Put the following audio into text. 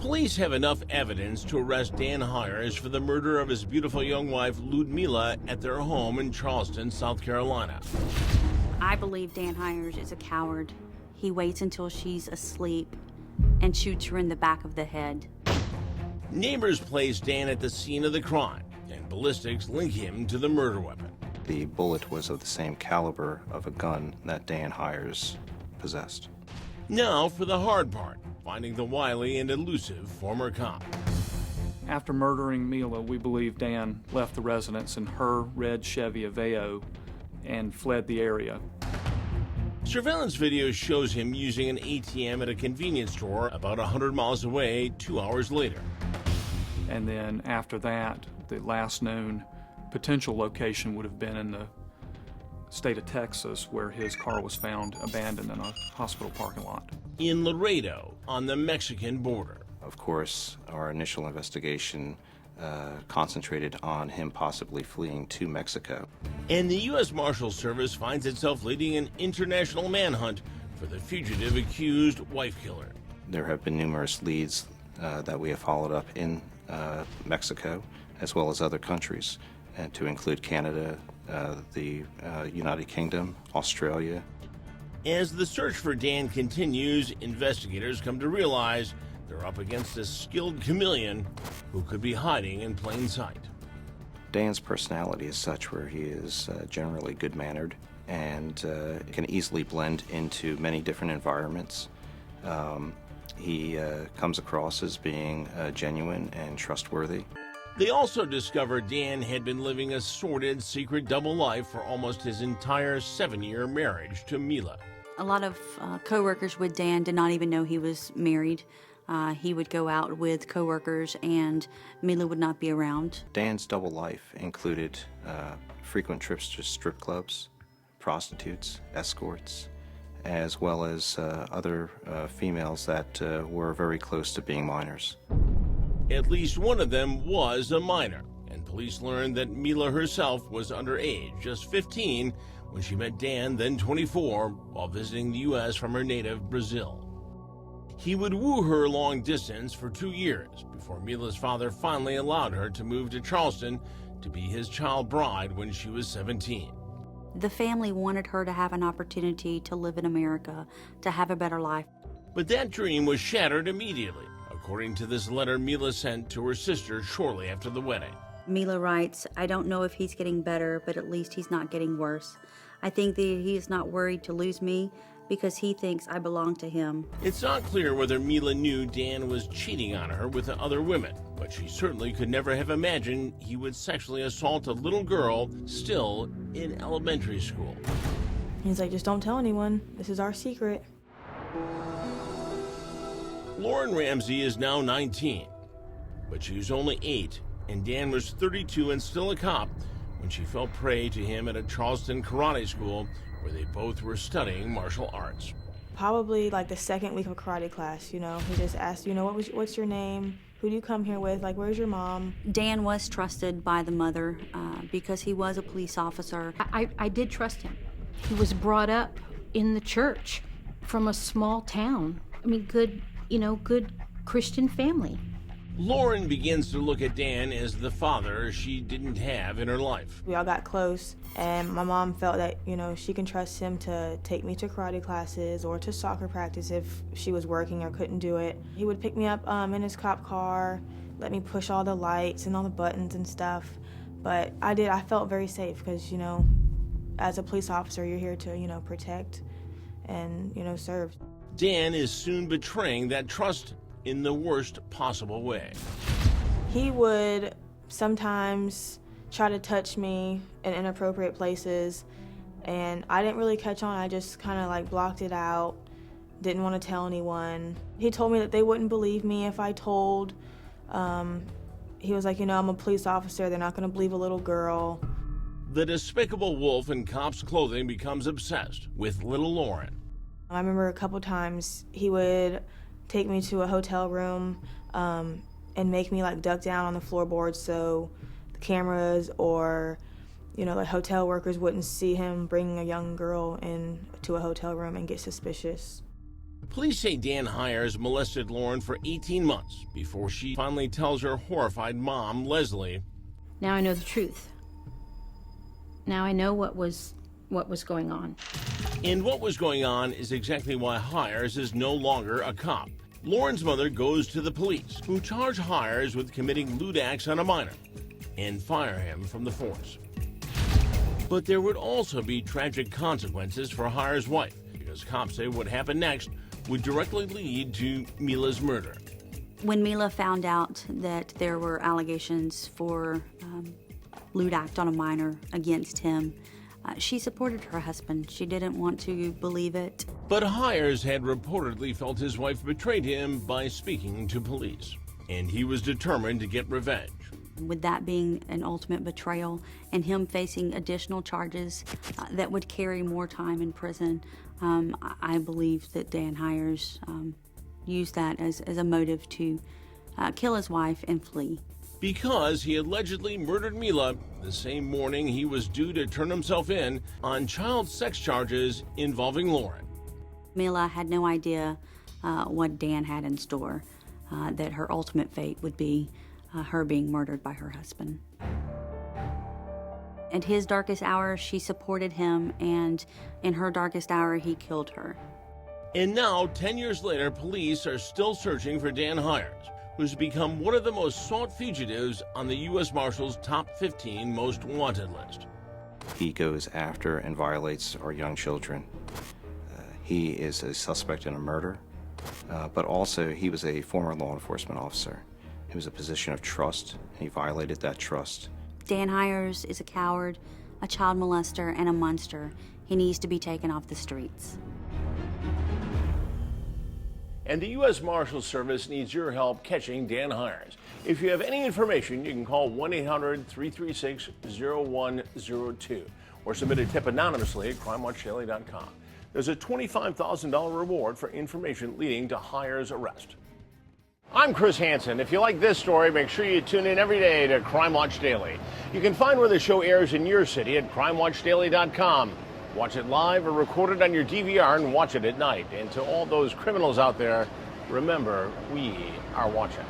Police have enough evidence to arrest Dan Hiers for the murder of his beautiful young wife, Ludmila, at their home in Charleston, South Carolina. I believe Dan Hiers is a coward. He waits until she's asleep and shoots her in the back of the head. Neighbors placed Dan at the scene of the crime, and ballistics link him to the murder weapon. The bullet was of the same caliber of a gun that Dan Hiers possessed. Now for the hard part, finding the wily and elusive former cop. After murdering Mila, we believe Dan left the residence in her red Chevy Aveo and fled the area. Surveillance video shows him using an ATM at a convenience store about 100 miles away 2 hours later. And then after that, the last known potential location would have been in the state of Texas, where his car was found abandoned in a hospital parking lot. In Laredo, on the Mexican border. Of course, our initial investigation concentrated on him possibly fleeing to Mexico. And the U.S. Marshal Service finds itself leading an international manhunt for the fugitive accused wife killer. There have been numerous leads that we have followed up in Mexico, as well as other countries, and to include Canada, the United Kingdom, Australia. As the search for Dan continues, investigators come to realize they're up against a skilled chameleon who could be hiding in plain sight. Dan's personality is such where he is generally good-mannered and can easily blend into many different environments. He comes across as being genuine and trustworthy. They also discovered Dan had been living a sordid, secret double life for almost his entire 7-year marriage to Mila. A lot of co-workers with Dan did not even know he was married. He would go out with co-workers and Mila would not be around. Dan's double life included frequent trips to strip clubs, prostitutes, escorts, as well as other females that were very close to being minors. At least one of them was a minor, and police learned that Mila herself was underage, just 15, when she met Dan, then 24, while visiting the U.S. from her native Brazil. He would woo her long distance for 2 years before Mila's father finally allowed her to move to Charleston to be his child bride when she was 17. The family wanted her to have an opportunity to live in America, to have a better life. But that dream was shattered immediately, according to this letter Mila sent to her sister shortly after the wedding. Mila writes, "I don't know if he's getting better, but at least he's not getting worse. I think that he is not worried to lose me because he thinks I belong to him." It's not clear whether Mila knew Dan was cheating on her with other women, but she certainly could never have imagined he would sexually assault a little girl still in elementary school. He's like, "Just don't tell anyone. This is our secret." Lauren Ramsey is now 19, but she was only 8, and Dan was 32 and still a cop when she fell prey to him at a Charleston karate school where they both were studying martial arts. Probably like the second week of karate class, he just asked, what's your name? Who do you come here with? Like, where's your mom? Dan was trusted by the mother because he was a police officer. I did trust him. He was brought up in the church from a small town. I mean, good Christian family. Lauren begins to look at Dan as the father she didn't have in her life. We all got close, and my mom felt that, she can trust him to take me to karate classes or to soccer practice if she was working or couldn't do it. He would pick me up in his cop car, let me push all the lights and all the buttons and stuff. But I felt very safe because, as a police officer, you're here to, protect and, serve. Dan is soon betraying that trust in the worst possible way. He would sometimes try to touch me in inappropriate places, and I didn't really catch on. I just kind of blocked it out, didn't want to tell anyone. He told me that they wouldn't believe me if I told. He was like, I'm a police officer, they're not going to believe a little girl. The despicable wolf in cop's clothing becomes obsessed with little Lauren. I remember a couple times he would take me to a hotel room and make me duck down on the floorboards so the cameras or the hotel workers wouldn't see him bringing a young girl into a hotel room and get suspicious. Police say Dan Hiers molested Lauren for 18 months before she finally tells her horrified mom, Leslie. Now I know the truth. Now I know what was going on. And what was going on is exactly why Hiers is no longer a cop. Lauren's mother goes to the police, who charge Hiers with committing lewd acts on a minor and fire him from the force. But there would also be tragic consequences for Hiers' wife, because cops say what happened next would directly lead to Mila's murder. When Mila found out that there were allegations for lewd act on a minor against him, she supported her husband. She didn't want to believe it. But Hiers had reportedly felt his wife betrayed him by speaking to police, and he was determined to get revenge. With that being an ultimate betrayal and him facing additional charges that would carry more time in prison, I believe that Dan Hiers used that as a motive to kill his wife and flee. Because he allegedly murdered Mila the same morning he was due to turn himself in on child sex charges involving Lauren. Mila had no idea what Dan had in store, that her ultimate fate would be her being murdered by her husband. At his darkest hour, she supported him, and in her darkest hour, he killed her. And now, 10 years later, police are still searching for Dan Hiers, who's become one of the most sought fugitives on the U.S. Marshal's top 15 most wanted list. He goes after and violates our young children. He is a suspect in a murder, but also he was a former law enforcement officer. It was a position of trust, and he violated that trust. Dan Hiers is a coward, a child molester, and a monster. He needs to be taken off the streets. And the U.S. Marshals Service needs your help catching Dan Hiers. If you have any information, you can call 1-800-336-0102 or submit a tip anonymously at crimewatchdaily.com. There's a $25,000 reward for information leading to Hiers' arrest. I'm Chris Hansen. If you like this story, make sure you tune in every day to Crime Watch Daily. You can find where the show airs in your city at crimewatchdaily.com. Watch it live or record it on your DVR and watch it at night. And to all those criminals out there, remember, we are watching.